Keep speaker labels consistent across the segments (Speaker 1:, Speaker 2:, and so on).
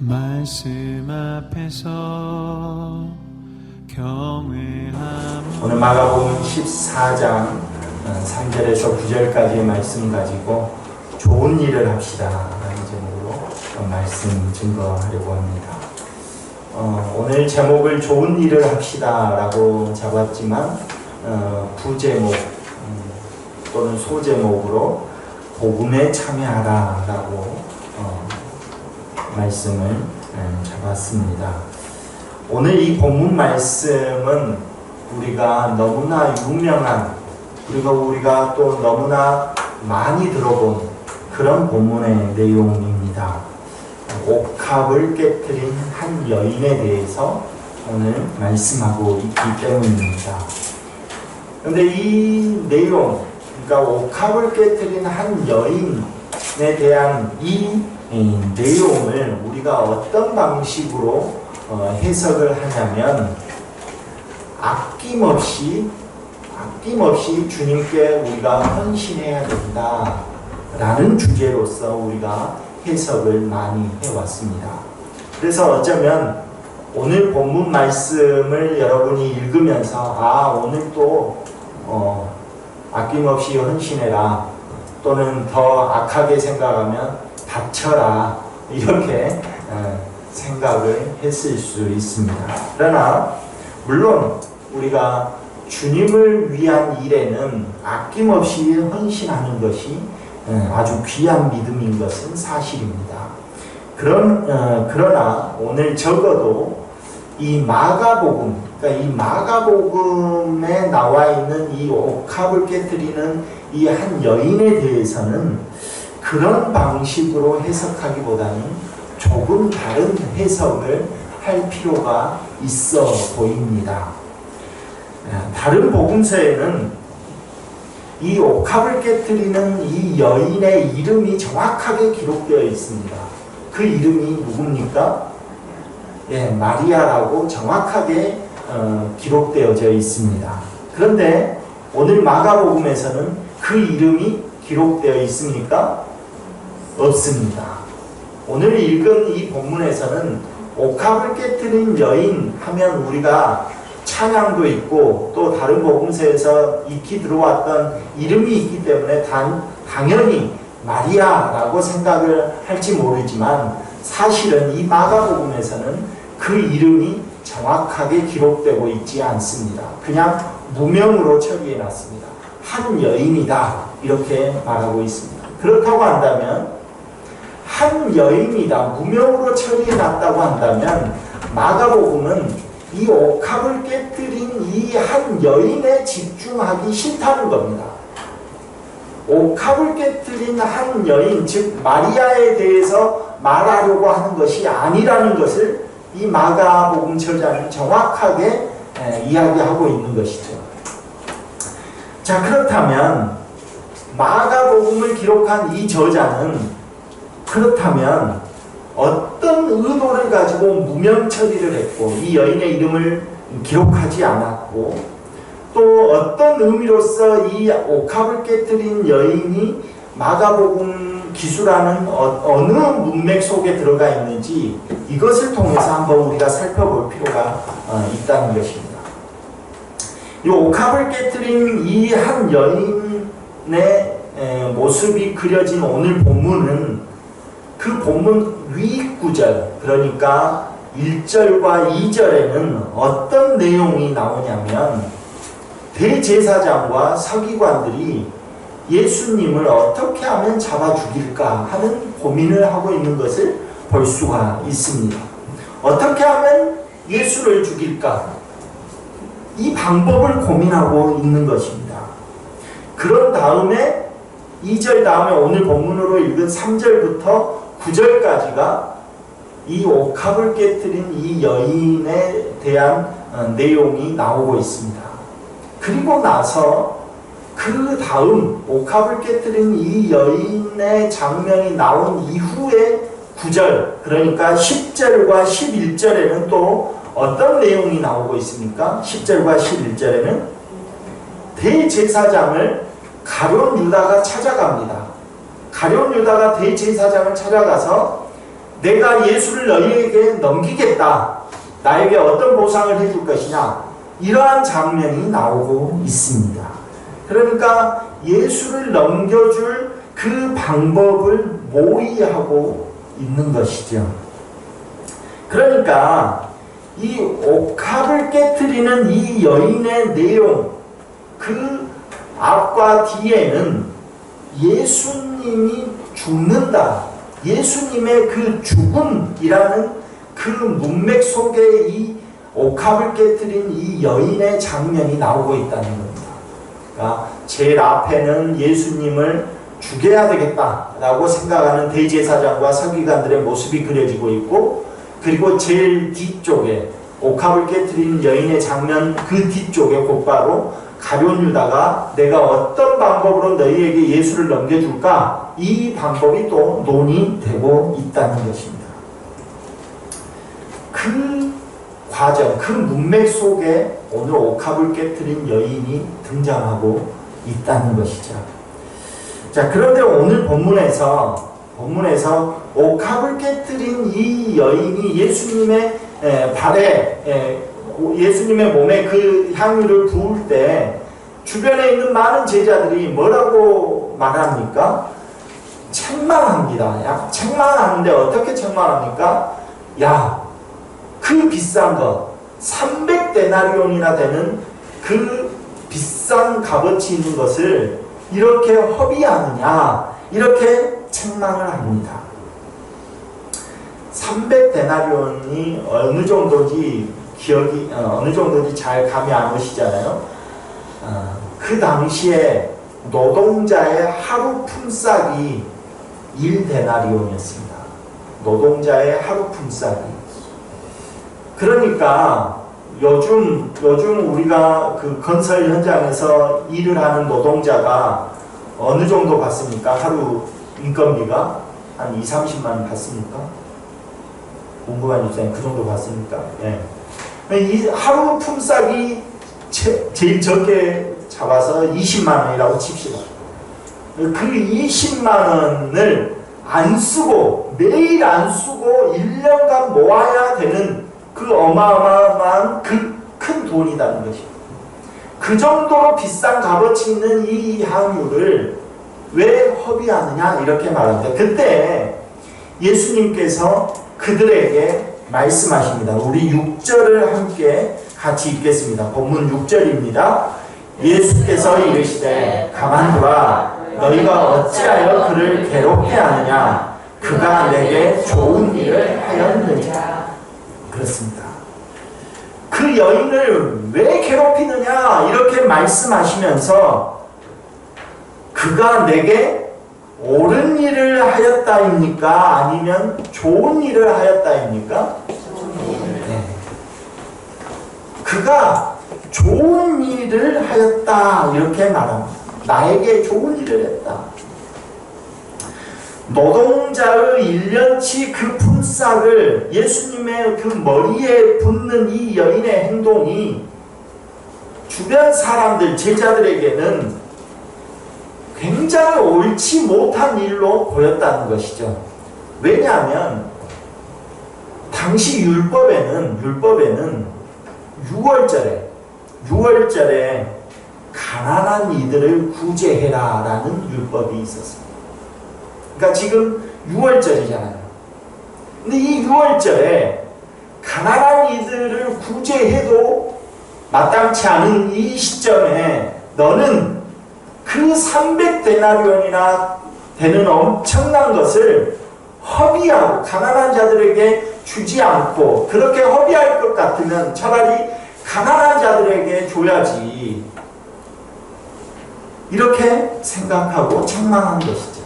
Speaker 1: 말씀 앞에서 경외함.
Speaker 2: 오늘 마가복음 14장 3절에서 9절까지의 말씀 가지고 좋은 일을 합시다 라는 제목으로 말씀 증거하려고 합니다. 오늘 제목을 좋은 일을 합시다 라고 잡았지만 부제목 또는 소제목으로 복음에 참여하라 라고 말씀을 잡았습니다. 오늘 이 본문 말씀은 우리가 너무나 유명한, 그리고 우리가 또 너무나 많이 들어본 그런 본문의 내용입니다. 옥합을 깨뜨린 한 여인에 대해서 오늘 말씀하고 있기 때문입니다. 그런데 이 내용, 그러니까 옥합을 깨뜨린 한 여인에 대한 이 내용을 우리가 어떤 방식으로 해석을 하냐면 아낌없이 주님께 우리가 헌신해야 된다 라는 주제로서 우리가 해석을 많이 해왔습니다. 그래서 어쩌면 오늘 본문 말씀을 여러분이 읽으면서 오늘 또 아낌없이 헌신해라, 또는 더 악하게 생각하면 다쳐라, 이렇게 생각을 했을 수 있습니다. 그러나 물론 우리가 주님을 위한 일에는 아낌없이 헌신하는 것이 아주 귀한 믿음인 것은 사실입니다. 그러나 오늘 적어도 이 마가복음, 그러니까 이 마가복음에 나와 있는 이 옥합을 깨뜨리는 이 한 여인에 대해서는 그런 방식으로 해석하기보다는 조금 다른 해석을 할 필요가 있어 보입니다. 다른 복음서에는 이 옥합을 깨뜨리는 이 여인의 이름이 정확하게 기록되어 있습니다. 그 이름이 누굽니까? 마리아라고 정확하게 기록되어져 있습니다. 그런데 오늘 마가복음에서는 그 이름이 기록되어 있습니까? 없습니다. 오늘 읽은 이 본문에서는 옥합을 깨뜨린 여인 하면 우리가 찬양도 있고 또 다른 복음서에서 익히 들어왔던 이름이 있기 때문에 당연히 마리아라고 생각을 할지 모르지만, 사실은 이 마가복음에서는 그 이름이 정확하게 기록되고 있지 않습니다. 그냥 무명으로 처리해놨습니다. 한 여인이다 이렇게 말하고 있습니다. 그렇다고 한다면, 한 여인이다, 무명으로 처리해놨다고 한다면 마가복음은 이 옥합을 깨뜨린 이 한 여인에 집중하기 싫다는 겁니다. 옥합을 깨뜨린 한 여인, 즉 마리아에 대해서 말하려고 하는 것이 아니라는 것을 이 마가복음 저자는 정확하게 이야기하고 있는 것이죠. 자, 그렇다면 마가복음을 기록한 이 저자는 그렇다면 어떤 의도를 가지고 무명 처리를 했고 이 여인의 이름을 기록하지 않았고, 또 어떤 의미로서 이 옥합을 깨뜨린 여인이 마가복음 기술하는 어느 문맥 속에 들어가 있는지, 이것을 통해서 한번 우리가 살펴볼 필요가 있다는 것입니다. 이 옥합을 깨뜨린 이 한 여인의 모습이 그려진 오늘 본문은 그 본문 윗구절, 그러니까 1절과 2절에는 어떤 내용이 나오냐면 대제사장과 서기관들이 예수님을 어떻게 하면 잡아 죽일까 하는 고민을 하고 있는 것을 볼 수가 있습니다. 어떻게 하면 예수를 죽일까? 이 방법을 고민하고 있는 것입니다. 그런 다음에 2절 다음에 오늘 본문으로 읽은 3절부터 9절까지가 이 옥합을 깨뜨린 이 여인에 대한 내용이 나오고 있습니다. 그리고 나서 그 다음 옥합을 깨뜨린 이 여인의 장면이 나온 이후에 9절, 그러니까 10절과 11절에는 또 어떤 내용이 나오고 있습니까? 10절과 11절에는 대제사장을 가룟 유다가 찾아갑니다. 가룟 유다가 대제사장을 찾아가서 내가 예수를 너희에게 넘기겠다. 나에게 어떤 보상을 해줄 것이냐. 이러한 장면이 나오고 있습니다. 그러니까 예수를 넘겨줄 그 방법을 모의하고 있는 것이죠. 그러니까 이 옥합을 깨트리는 이 여인의 내용, 그 앞과 뒤에는 예수님이 죽는다. 예수님의 그 죽음이라는 그 문맥 속에 이 옥합을 깨트린 이 여인의 장면이 나오고 있다는 겁니다. 그러니까 제일 앞에는 예수님을 죽여야 되겠다라고 생각하는 대제사장과 서기관들의 모습이 그려지고 있고, 그리고 제일 뒤쪽에 옥합을 깨트리는 여인의 장면 그 뒤쪽에 곧바로 가룟 유다가 내가 어떤 방법으로 너희에게 예수를 넘겨줄까? 이 방법이 또 논의되고 있다는 것입니다. 그 과정, 그 문맥 속에 오늘 옥합을 깨트린 여인이 등장하고 있다는 것이죠. 자, 그런데 오늘 본문에서 옥합을 깨트린 이 여인이 예수님의 발에, 예수님의 몸에 그 향유를 부을 때 주변에 있는 많은 제자들이 뭐라고 말합니까? 책망합니다. 책망하는데 어떻게 책망합니까? 야, 그 비싼 것, 300데나리온이나 되는 그 비싼 값어치 있는 것을 이렇게 허비하느냐, 이렇게 책망을 합니다. 300데나리온이 어느 정도인지 잘 감이 안 오시잖아요. 그 당시에 노동자의 하루 품삯이 1데나리온이었습니다. 노동자의 하루 품삯이. 그러니까 요즘 우리가 그 건설 현장에서 일을 하는 노동자가 어느 정도 받습니까? 하루 인건비가 한 2, 30만 원 받습니까? 궁금한 입장에 그 정도 받습니까? 예. 이 하루 품삯이 제일 적게 잡아서 20만 원이라고 칩시다. 그 20만 원을 안 쓰고, 매일 안 쓰고 1년간 모아야 되는 그 어마어마한 그 큰 돈이라는 것입니다. 그 정도로 비싼 값어치 있는 이 향유를 왜 허비하느냐, 이렇게 말합니다. 그때 예수님께서 그들에게 말씀하십니다. 우리 6절을 함께 같이 읽겠습니다. 본문 6절입니다. 예수께서 이르시되 가만두라. 너희가 어찌하여 그를 괴롭게 하느냐. 그가 내게 좋은 일을 하였느냐. 그렇습니다. 그 여인을 왜 괴롭히느냐, 이렇게 말씀하시면서 그가 내게 옳은 일을 하였다입니까? 아니면 좋은 일을 하였다입니까? 네. 그가 좋은 일을 하였다, 이렇게 말합니다. 나에게 좋은 일을 했다. 노동자의 1년치 그 품삯을 예수님의 그 머리에 붓는 이 여인의 행동이 주변 사람들, 제자들에게는 굉장히 옳지 못한 일로 보였다는 것이죠. 왜냐하면 당시 율법에는 6월절에 가난한 이들을 구제해라 라는 율법이 있었습니다. 그러니까 지금 6월절이잖아요. 근데 이 6월절에 가난한 이들을 구제해도 마땅치 않은 이 시점에 너는 그 300데나리온이나 되는 엄청난 것을 허비하고 가난한 자들에게 주지 않고, 그렇게 허비할 것 같으면 차라리 가난한 자들에게 줘야지, 이렇게 생각하고 책망한 것이죠.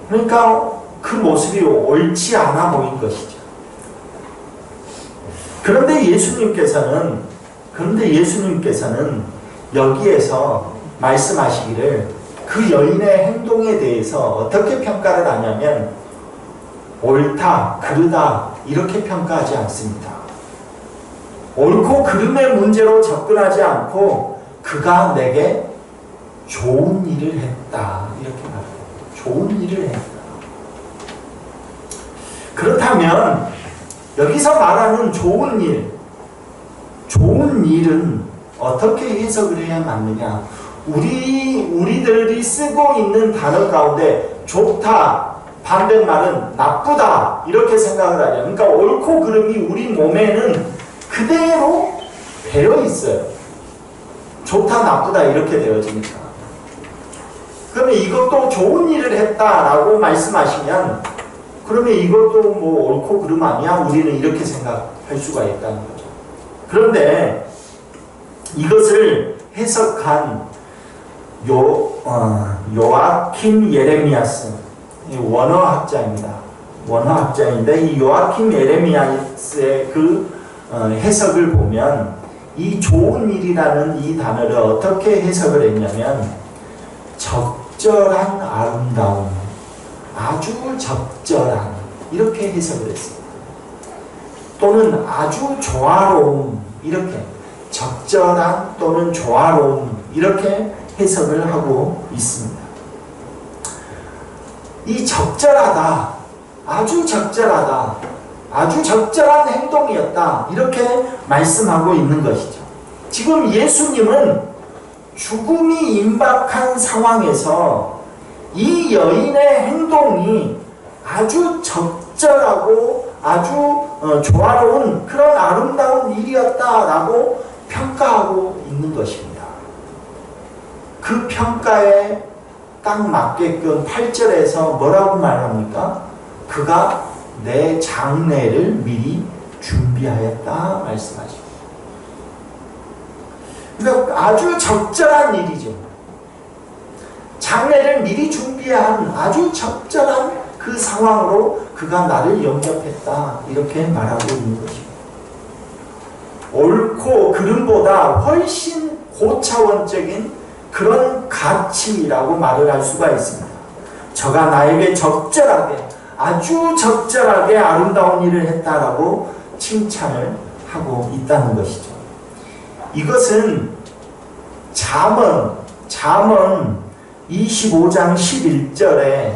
Speaker 2: 그러니까 그 모습이 옳지 않아 보인 것이죠. 그런데 예수님께서는 여기에서 말씀하시기를 그 여인의 행동에 대해서 어떻게 평가를 하냐면 옳다, 그르다 이렇게 평가하지 않습니다. 옳고 그름의 문제로 접근하지 않고 그가 내게 좋은 일을 했다, 이렇게 말합니다. 좋은 일을 했다. 그렇다면 여기서 말하는 좋은 일은 어떻게 해석을 해야 맞느냐? 우리들이 쓰고 있는 단어 가운데 좋다, 반대말은 나쁘다 이렇게 생각을 하냐. 그러니까 옳고 그름이 우리 몸에는 그대로 배어 있어요. 좋다, 나쁘다 이렇게 되어지니까. 그러면 이것도 좋은 일을 했다라고 말씀하시면 그러면 이것도 뭐 옳고 그름 아니야? 우리는 이렇게 생각할 수가 있다는 거죠. 그런데 이것을 해석한 요아킴 예레미야스 원어학자입니다. 원어학자인데 이 요아킴 예레미야스의 그 해석을 보면 이 좋은 일이라는 이 단어를 어떻게 해석을 했냐면 적절한 아름다움, 아주 적절한 이렇게 해석을 했습니다. 또는 아주 조화로움 이렇게 적절한 또는 조화로움 이렇게 해석을 하고 있습니다. 이 적절하다, 아주 적절하다, 아주 적절한 행동이었다 이렇게 말씀하고 있는 것이죠. 지금 예수님은 죽음이 임박한 상황에서 이 여인의 행동이 아주 적절하고 아주 조화로운 그런 아름다운 일이었다라고 평가하고 있는 것입니다. 그 평가에 딱 맞게끔 8절에서 뭐라고 말합니까? 그가 내 장례를 미리 준비하였다 말씀하십니다. 그러니까 아주 적절한 일이죠. 장례를 미리 준비한 아주 적절한 그 상황으로 그가 나를 영접했다 이렇게 말하고 있는 것입니다. 옳고 그름보다 훨씬 고차원적인 그런 가치라고 말을 할 수가 있습니다. 저가 나에게 적절하게 아주 적절하게 아름다운 일을 했다라고 칭찬을 하고 있다는 것이죠. 이것은 잠언 25장 11절에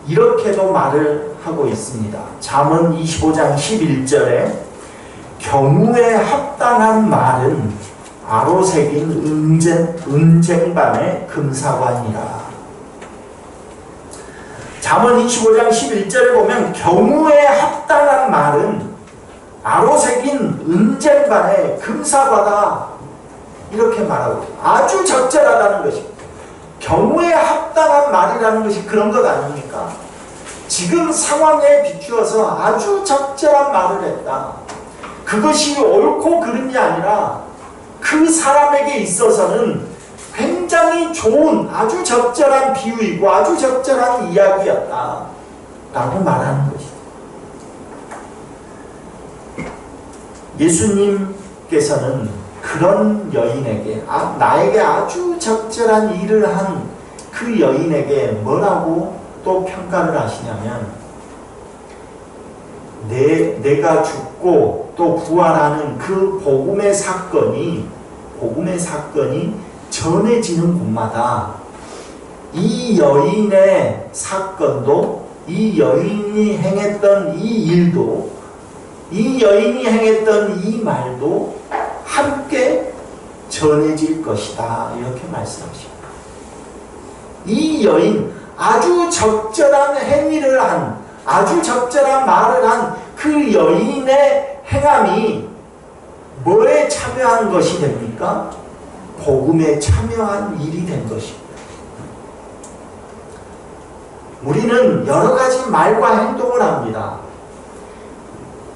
Speaker 2: 이렇게도 말을 하고 있습니다. 잠언 25장 11절에 경우에 합당한 말은 아로새긴 은쟁반의 금사관이라. 잠언 25장 11절에 보면 경우에 합당한 말은 아로새긴 은쟁반의 금사과다 이렇게 말하고 아주 적절하다는 것입니다. 경우에 합당한 말이라는 것이 그런 것 아닙니까? 지금 상황에 비추어서 아주 적절한 말을 했다. 그것이 옳고 그름이 아니라 그 사람에게 있어서는 굉장히 좋은 아주 적절한 비유이고 아주 적절한 이야기였다 라고 말하는 것이다. 예수님께서는 그런 여인에게 나에게 아주 적절한 일을 한 그 여인에게 뭐라고 또 평가를 하시냐면 내가 죽고 또 부활하는 그 복음의 사건이 전해지는 곳마다 이 여인의 사건도 이 여인이 행했던 이 일도 이 여인이 행했던 이 말도 함께 전해질 것이다 이렇게 말씀하십니다. 이 여인 아주 적절한 행위를 한 아주 적절한 말을 한 그 여인의 행함이 뭐에 참여한 것이 됩니까? 복음에 참여한 일이 된 것입니다. 우리는 여러 가지 말과 행동을 합니다.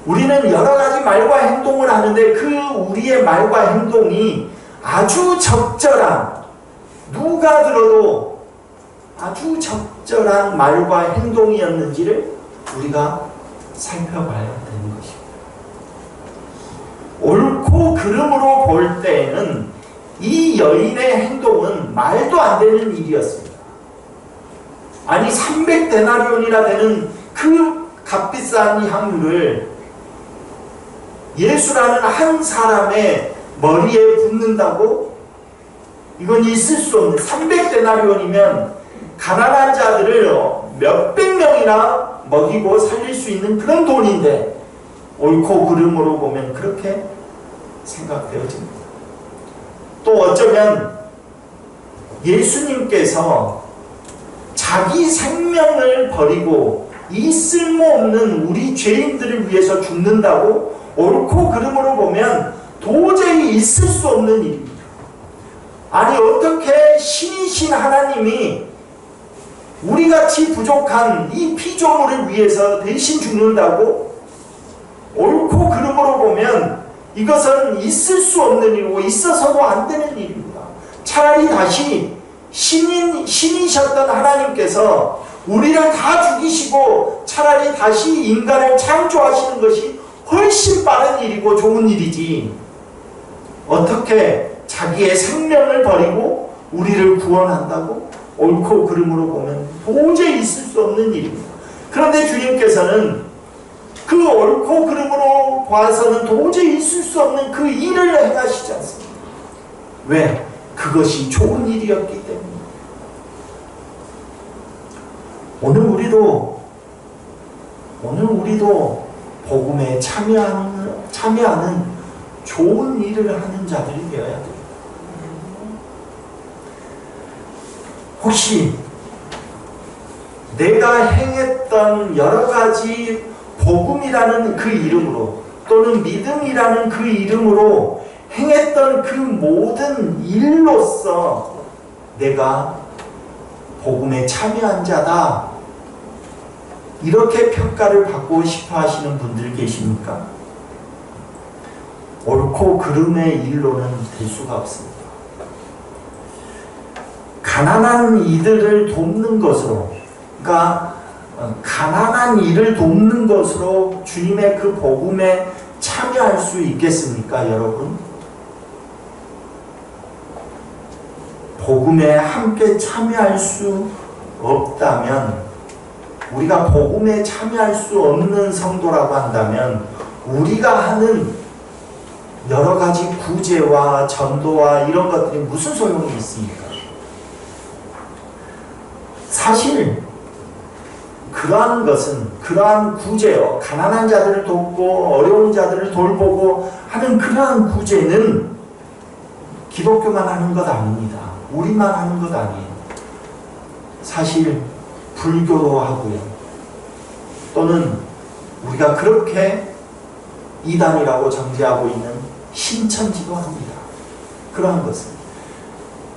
Speaker 2: 우리는 여러 가지 말과 행동을 하는데 그 우리의 말과 행동이 아주 적절한, 누가 들어도 아주 적절한 말과 행동이었는지를 우리가 살펴봐야 되는 것입니다. 옳고 그름으로 볼 때에는 이 여인의 행동은 말도 안 되는 일이었습니다. 아니 300데나리온이나 되는 그 값비싼 향유를 예수라는 한 사람의 머리에 붓는다고? 이건 있을 수 없는 300데나리온이면 가난한 자들을 몇백 명이나 먹이고 살릴 수 있는 그런 돈인데 옳고 그름으로 보면 그렇게 생각되어집니다. 또 어쩌면 예수님께서 자기 생명을 버리고 이 쓸모없는 우리 죄인들을 위해서 죽는다고 옳고 그름으로 보면 도저히 있을 수 없는 일입니다. 아니 어떻게 신이신 하나님이 우리같이 부족한 이 피조물을 위해서 대신 죽는다고? 옳고 그름으로 보면 이것은 있을 수 없는 일이고 있어서도 안 되는 일입니다. 차라리 다시 신이셨던 하나님께서 우리를 다 죽이시고 차라리 다시 인간을 창조하시는 것이 훨씬 빠른 일이고 좋은 일이지, 어떻게 자기의 생명을 버리고 우리를 구원한다고? 옳고 그름으로 보면 도저히 있을 수 없는 일입니다. 그런데 주님께서는 그 옳고 그름으로 봐서는 도저히 있을 수 없는 그 일을 행하시지 않습니다. 왜? 그것이 좋은 일이었기 때문입니다. 오늘 우리도 복음에 참여하는 좋은 일을 하는 자들이 되어야 돼요. 혹시 내가 행했던 여러 가지 복음이라는 그 이름으로 또는 믿음이라는 그 이름으로 행했던 그 모든 일로서 내가 복음에 참여한 자다, 이렇게 평가를 받고 싶어 하시는 분들 계십니까? 옳고 그름의 일로는 될 수가 없습니다. 가난한 이들을 돕는 것으로, 그러니까 가난한 이를 돕는 것으로 주님의 그 복음에 참여할 수 있겠습니까, 여러분? 복음에 함께 참여할 수 없다면, 우리가 복음에 참여할 수 없는 성도라고 한다면 우리가 하는 여러 가지 구제와 전도와 이런 것들이 무슨 소용이 있습니까? 사실 그러한 것은, 그러한 구제요, 가난한 자들을 돕고 어려운 자들을 돌보고 하는 그러한 구제는 기독교만 하는 것 아닙니다. 우리만 하는 것 아니에요. 사실 불교도 하고요, 또는 우리가 그렇게 이단이라고 정죄하고 있는 신천지도 합니다. 그러한 것은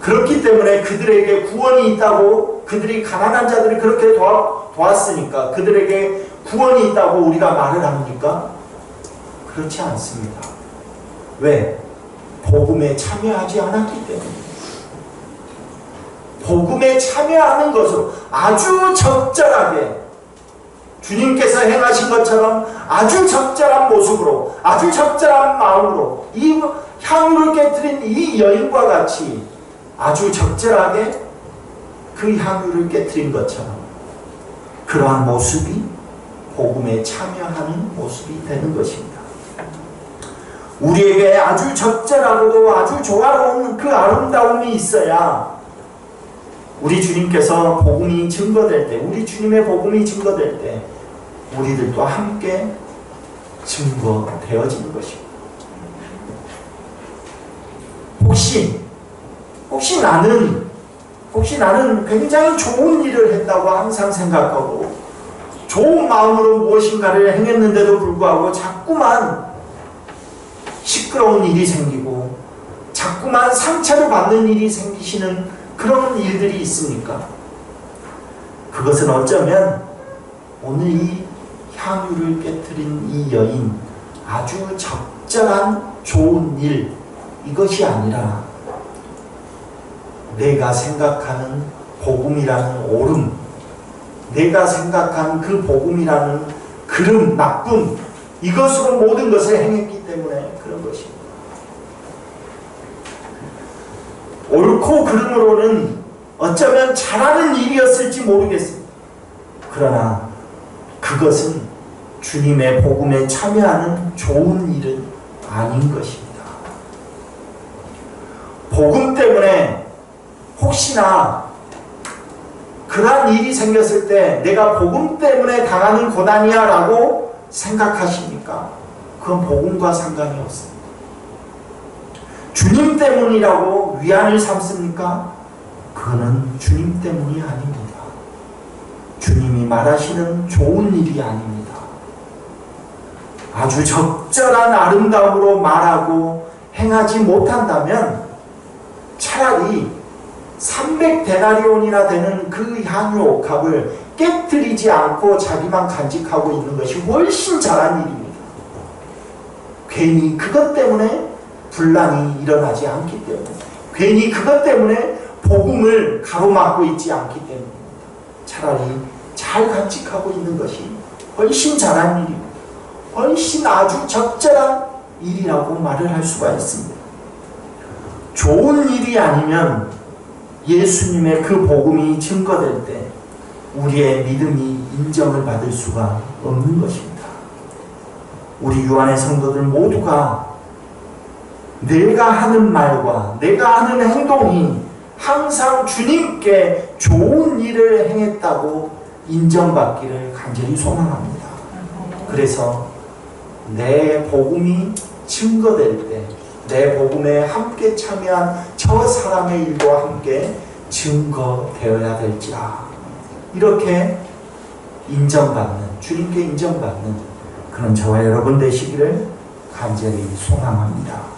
Speaker 2: 그렇기 때문에 그들에게 구원이 있다고, 그들이 가난한 자들을 그렇게 도왔으니까 그들에게 구원이 있다고 우리가 말을 합니까? 그렇지 않습니다. 왜? 복음에 참여하지 않았기 때문에. 복음에 참여하는 것으로 아주 적절하게 주님께서 행하신 것처럼 아주 적절한 모습으로, 아주 적절한 마음으로 이 향유를 깨뜨린 이 여인과 같이 아주 적절하게 그 향유를 깨뜨린 것처럼 그러한 모습이 복음에 참여하는 모습이 되는 것입니다. 우리에게 아주 적절하고도 아주 조화로운 그 아름다움이 있어야 우리 주님께서 복음이 증거될 때, 우리 주님의 복음이 증거될 때 우리들도 함께 증거되어지는 것입니다. 혹시 나는 굉장히 좋은 일을 했다고 항상 생각하고 좋은 마음으로 무엇인가를 행했는데도 불구하고 자꾸만 시끄러운 일이 생기고 자꾸만 상처를 받는 일이 생기시는 그런 일들이 있습니까? 그것은 어쩌면 오늘 이 향유를 깨뜨린 이 여인, 아주 적절한 좋은 일, 이것이 아니라 내가 생각하는 복음이라는 옳음, 내가 생각한 그 복음이라는 그름, 나쁨, 이것으로 모든 것을 행했기 때문에 그런 것입니다. 옳고 그름으로는 어쩌면 잘하는 일이었을지 모르겠습니다. 그러나 그것은 주님의 복음에 참여하는 좋은 일은 아닌 것입니다. 복음 때문에 혹시나 그러한 일이 생겼을 때 내가 복음 때문에 당하는 고난이야 라고 생각하십니까? 그건 복음과 상관이 없습니다. 주님 때문이라고 위안을 삼습니까? 그거는 주님 때문이 아닙니다. 주님이 말하시는 좋은 일이 아닙니다. 아주 적절한 아름다움으로 말하고 행하지 못한다면 차라리 300데나리온이나 되는 그 향유 옥합을 깨뜨리지 않고 자기만 간직하고 있는 것이 훨씬 잘한 일입니다. 괜히 그것 때문에 분란이 일어나지 않기 때문에, 괜히 그것 때문에 복음을 가로막고 있지 않기 때문입니다. 차라리 잘 간직하고 있는 것이 훨씬 잘한 일입니다. 훨씬 아주 적절한 일이라고 말을 할 수가 있습니다. 좋은 일이 아니면 예수님의 그 복음이 증거될 때 우리의 믿음이 인정을 받을 수가 없는 것입니다. 우리 유한의 성도들 모두가 내가 하는 말과 내가 하는 행동이 항상 주님께 좋은 일을 행했다고 인정받기를 간절히 소망합니다. 그래서 내 복음이 증거될 때 내 복음에 함께 참여한 저 사람의 일과 함께 증거되어야 될지라, 이렇게 인정받는, 주님께 인정받는 그런 저와 여러분 되시기를 간절히 소망합니다.